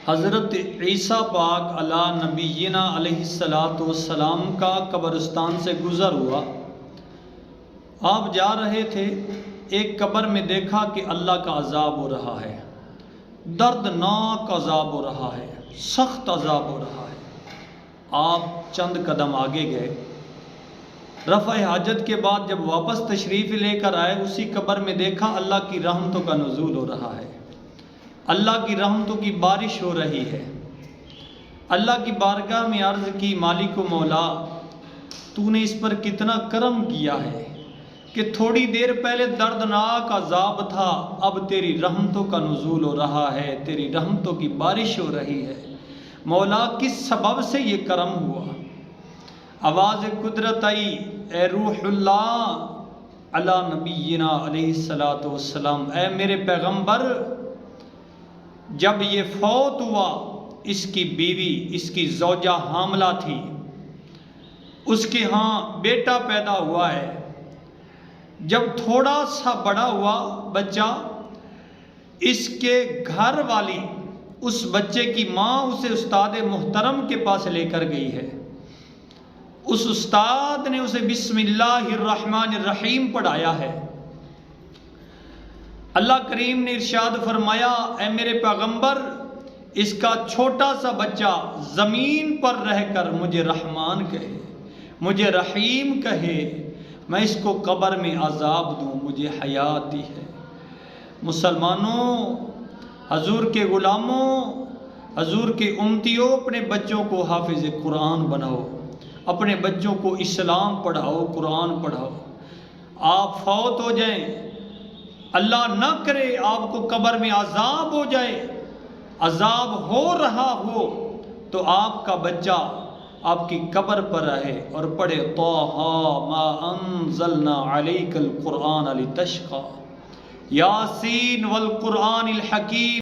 حضرت عیسیٰ پاک علی نبینا علیہ السلام کا قبرستان سے گزر ہوا۔ آپ جا رہے تھے، ایک قبر میں دیکھا کہ اللہ کا عذاب ہو رہا ہے، دردناک عذاب ہو رہا ہے، سخت عذاب ہو رہا ہے۔ آپ چند قدم آگے گئے، رفع حاجت کے بعد جب واپس تشریف لے کر آئے، اسی قبر میں دیکھا اللہ کی رحمتوں کا نزول ہو رہا ہے، اللہ کی رحمتوں کی بارش ہو رہی ہے۔ اللہ کی بارگاہ میں عرض کی، مالک و مولا، تو نے اس پر کتنا کرم کیا ہے کہ تھوڑی دیر پہلے دردناک عذاب تھا، اب تیری رحمتوں کا نزول ہو رہا ہے، تیری رحمتوں کی بارش ہو رہی ہے۔ مولا، کس سبب سے یہ کرم ہوا؟ آواز قدرت آئی، اے روح اللہ علی نبینا علیہ السلام، اے میرے پیغمبر، جب یہ فوت ہوا، اس کی بیوی، اس کی زوجہ حاملہ تھی، اس کے ہاں بیٹا پیدا ہوا ہے۔ جب تھوڑا سا بڑا ہوا بچہ، اس کے گھر والی، اس بچے کی ماں اسے استاد محترم کے پاس لے کر گئی ہے۔ اس استاد نے اسے بسم اللہ الرحمن الرحیم پڑھایا ہے۔ اللہ کریم نے ارشاد فرمایا، اے میرے پیغمبر، اس کا چھوٹا سا بچہ زمین پر رہ کر مجھے رحمان کہے، مجھے رحیم کہے، میں اس کو قبر میں عذاب دوں، مجھے حیات دی ہے۔ مسلمانوں، حضور کے غلاموں، حضور کے امتیوں، اپنے بچوں کو حافظ قرآن بناؤ، اپنے بچوں کو اسلام پڑھاؤ، قرآن پڑھاؤ۔ آپ فوت ہو جائیں، اللہ نہ کرے آپ کو قبر میں عذاب ہو جائے، عذاب ہو رہا ہو تو آپ کا بچہ آپ کی قبر پر رہے اور پڑھے، طٰہٰ ما انزلنا علیک القرآن لتشقیٰ، یاسین والقرآن الحکیم۔